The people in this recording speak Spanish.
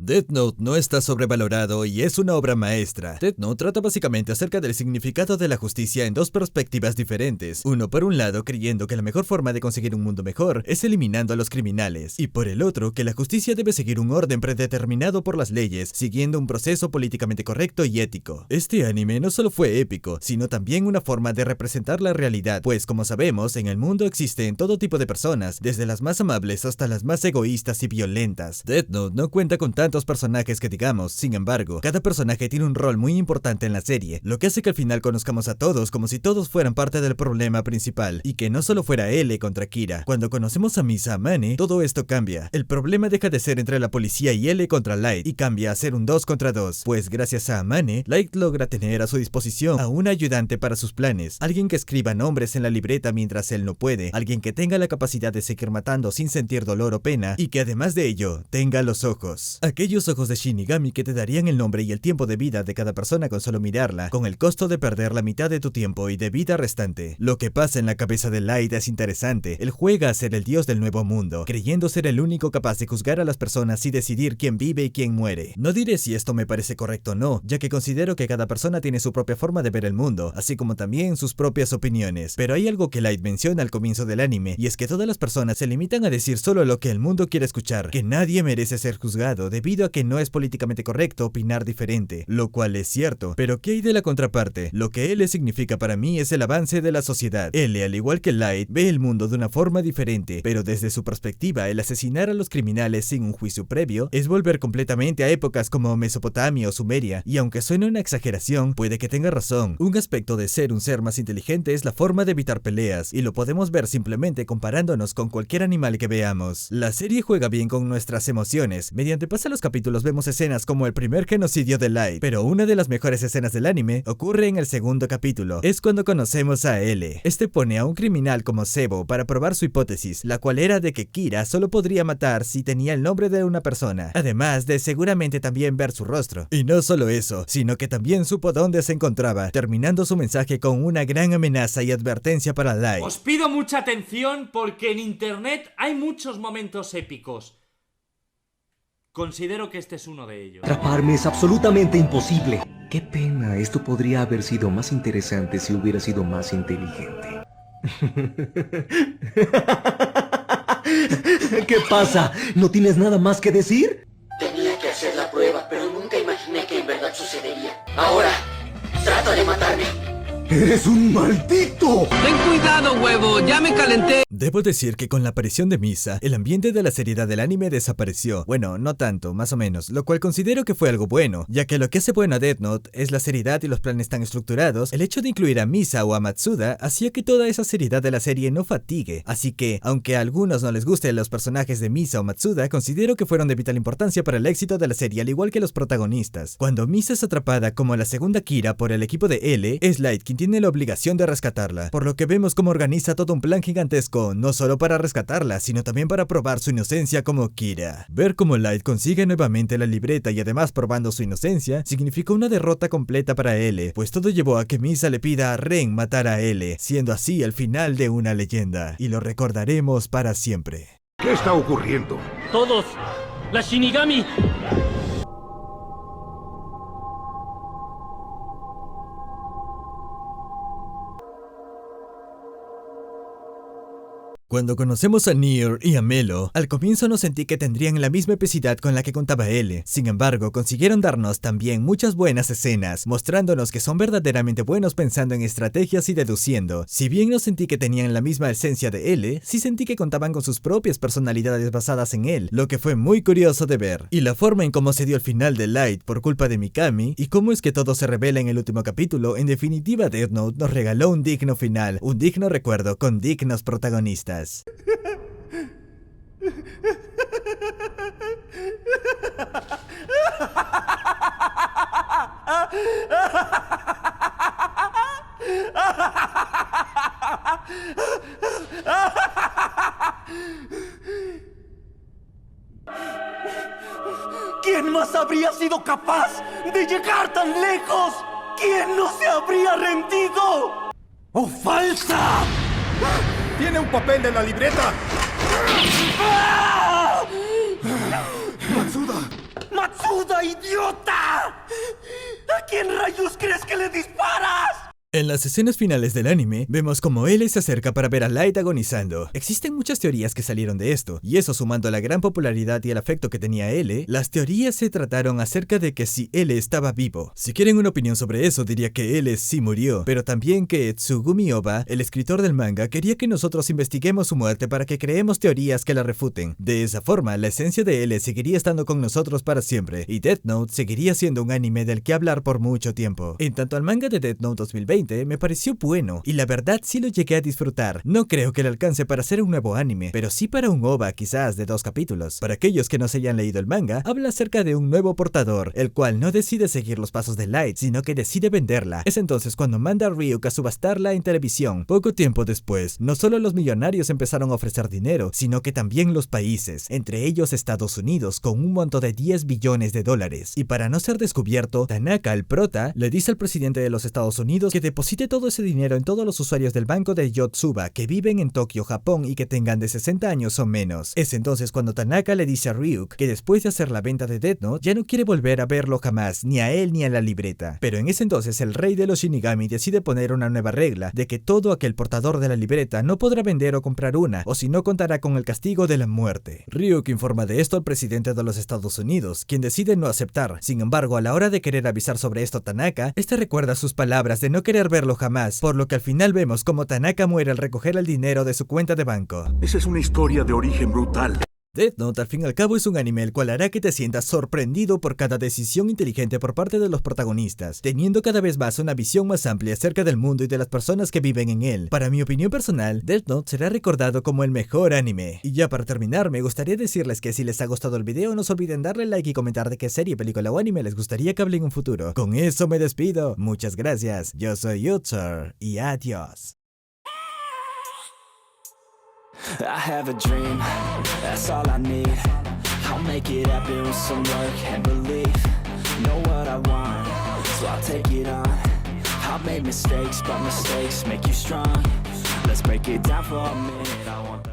Death Note no está sobrevalorado y es una obra maestra. Death Note trata básicamente acerca del significado de la justicia en dos perspectivas diferentes. Uno por un lado creyendo que la mejor forma de conseguir un mundo mejor es eliminando a los criminales, y por el otro que la justicia debe seguir un orden predeterminado por las leyes, siguiendo un proceso políticamente correcto y ético. Este anime no solo fue épico, sino también una forma de representar la realidad, pues como sabemos, en el mundo existen todo tipo de personas, desde las más amables hasta las más egoístas y violentas. Death Note no cuenta con tantos personajes que digamos, sin embargo, cada personaje tiene un rol muy importante en la serie, lo que hace que al final conozcamos a todos como si todos fueran parte del problema principal, y que no solo fuera L contra Kira. Cuando conocemos a Misa Amane, todo esto cambia. El problema deja de ser entre la policía y L contra Light, y cambia a ser un 2 contra 2, pues gracias a Amane, Light logra tener a su disposición a un ayudante para sus planes, alguien que escriba nombres en la libreta mientras él no puede, alguien que tenga la capacidad de seguir matando sin sentir dolor o pena, y que además de ello, tenga los ojos. Aquellos ojos de Shinigami que te darían el nombre y el tiempo de vida de cada persona con solo mirarla, con el costo de perder la mitad de tu tiempo y de vida restante. Lo que pasa en la cabeza de Light es interesante. Él juega a ser el dios del nuevo mundo, creyendo ser el único capaz de juzgar a las personas y decidir quién vive y quién muere. No diré si esto me parece correcto o no, ya que considero que cada persona tiene su propia forma de ver el mundo, así como también sus propias opiniones. Pero hay algo que Light menciona al comienzo del anime, y es que todas las personas se limitan a decir solo lo que el mundo quiere escuchar, que nadie merece ser juzgado debido a que no es políticamente correcto opinar diferente, lo cual es cierto. Pero ¿qué hay de la contraparte? Lo que L significa para mí es el avance de la sociedad. L, al igual que Light, ve el mundo de una forma diferente, pero desde su perspectiva, el asesinar a los criminales sin un juicio previo es volver completamente a épocas como Mesopotamia o Sumeria, y aunque suene una exageración, puede que tenga razón. Un aspecto de ser un ser más inteligente es la forma de evitar peleas, y lo podemos ver simplemente comparándonos con cualquier animal que veamos. La serie juega bien con nuestras emociones. Mediante pasar los capítulos vemos escenas como el primer genocidio de Light, pero una de las mejores escenas del anime ocurre en el segundo capítulo. Es cuando conocemos a L. Este pone a un criminal como Sebo para probar su hipótesis, la cual era de que Kira solo podría matar si tenía el nombre de una persona, además de seguramente también ver su rostro. Y no solo eso, sino que también supo dónde se encontraba, terminando su mensaje con una gran amenaza y advertencia para Light. Os pido mucha atención porque en internet hay muchos momentos épicos. Considero que este es uno de ellos. Atraparme es absolutamente imposible. Qué pena, esto podría haber sido más interesante si hubiera sido más inteligente. ¿Qué pasa? ¿No tienes nada más que decir? Tenía que hacer la prueba, pero nunca imaginé que en verdad sucedería. Ahora, trata de matarme. ¡Eres un maldito! ¡Ten cuidado, huevo! ¡Ya me calenté! Debo decir que con la aparición de Misa, el ambiente de la seriedad del anime desapareció. Bueno, no tanto, más o menos, lo cual considero que fue algo bueno, ya que lo que hace bueno a Death Note es la seriedad y los planes tan estructurados. El hecho de incluir a Misa o a Matsuda hacía que toda esa seriedad de la serie no fatigue. Así que, aunque a algunos no les gusten los personajes de Misa o Matsuda, considero que fueron de vital importancia para el éxito de la serie, al igual que los protagonistas. Cuando Misa es atrapada como la segunda Kira por el equipo de L, es Light quien tiene la obligación de rescatarla, por lo que vemos cómo organiza todo un plan gigantesco, no solo para rescatarla, sino también para probar su inocencia como Kira. Ver cómo Light consigue nuevamente la libreta y además probando su inocencia, significó una derrota completa para L, pues todo llevó a que Misa le pida a Ren matar a L, siendo así el final de una leyenda, y lo recordaremos para siempre. ¿Qué está ocurriendo? ¡Todos! ¡La Shinigami! Cuando conocemos a Nier y a Melo, al comienzo no sentí que tendrían la misma epicidad con la que contaba L. Sin embargo, consiguieron darnos también muchas buenas escenas, mostrándonos que son verdaderamente buenos pensando en estrategias y deduciendo. Si bien no sentí que tenían la misma esencia de L, sí sentí que contaban con sus propias personalidades basadas en él, lo que fue muy curioso de ver. Y la forma en cómo se dio el final de Light por culpa de Mikami, y cómo es que todo se revela en el último capítulo, en definitiva Death Note nos regaló un digno final, un digno recuerdo con dignos protagonistas. ¿Quién más habría sido capaz de llegar tan lejos? ¿Quién no se habría rendido? ¡Oh, falsa! ¡Tiene un papel en la libreta! ¡Ah! ¡Matsuda! ¡Matsuda! ¡Vaya idiota! ¿A quién rayos crees que le disparas? En las escenas finales del anime, vemos como L se acerca para ver a Light agonizando. Existen muchas teorías que salieron de esto, y eso sumando a la gran popularidad y el afecto que tenía L, las teorías se trataron acerca de que si L estaba vivo. Si quieren una opinión sobre eso, diría que L sí murió, pero también que Tsugumi Ohba, el escritor del manga, quería que nosotros investiguemos su muerte para que creemos teorías que la refuten. De esa forma, la esencia de L seguiría estando con nosotros para siempre, y Death Note seguiría siendo un anime del que hablar por mucho tiempo. En tanto al manga de Death Note 2020, me pareció bueno, y la verdad sí lo llegué a disfrutar. No creo que le alcance para hacer un nuevo anime, pero sí para un OVA quizás de 2 capítulos. Para aquellos que no se hayan leído el manga, habla acerca de un nuevo portador, el cual no decide seguir los pasos de Light, sino que decide venderla. Es entonces cuando manda a Ryuk a subastarla en televisión. Poco tiempo después, no solo los millonarios empezaron a ofrecer dinero, sino que también los países, entre ellos Estados Unidos, con un monto de $10 billones. Y para no ser descubierto, Tanaka, el prota, le dice al presidente de los Estados Unidos que deposite todo ese dinero en todos los usuarios del banco de Yotsuba que viven en Tokio, Japón y que tengan de 60 años o menos. Es entonces cuando Tanaka le dice a Ryuk que después de hacer la venta de Death Note ya no quiere volver a verlo jamás, ni a él ni a la libreta. Pero en ese entonces el rey de los Shinigami decide poner una nueva regla de que todo aquel portador de la libreta no podrá vender o comprar una, o si no contará con el castigo de la muerte. Ryuk informa de esto al presidente de los Estados Unidos, quien decide no aceptar. Sin embargo, a la hora de querer avisar sobre esto a Tanaka, este recuerda sus palabras de no querer verlo jamás, por lo que al final vemos como Tanaka muere al recoger el dinero de su cuenta de banco. Esa es una historia de origen brutal. Death Note al fin y al cabo es un anime el cual hará que te sientas sorprendido por cada decisión inteligente por parte de los protagonistas, teniendo cada vez más una visión más amplia acerca del mundo y de las personas que viven en él. Para mi opinión personal, Death Note será recordado como el mejor anime. Y ya para terminar, me gustaría decirles que si les ha gustado el video no se olviden darle like y comentar de qué serie, película o anime les gustaría que hable en un futuro. Con eso me despido, muchas gracias, yo soy Yutsur y adiós. I have a dream, that's all I need. I'll make it happen with some work and belief. Know what I want, so I'll take it on. I've made mistakes, but mistakes make you strong. Let's break it down for a minute. I want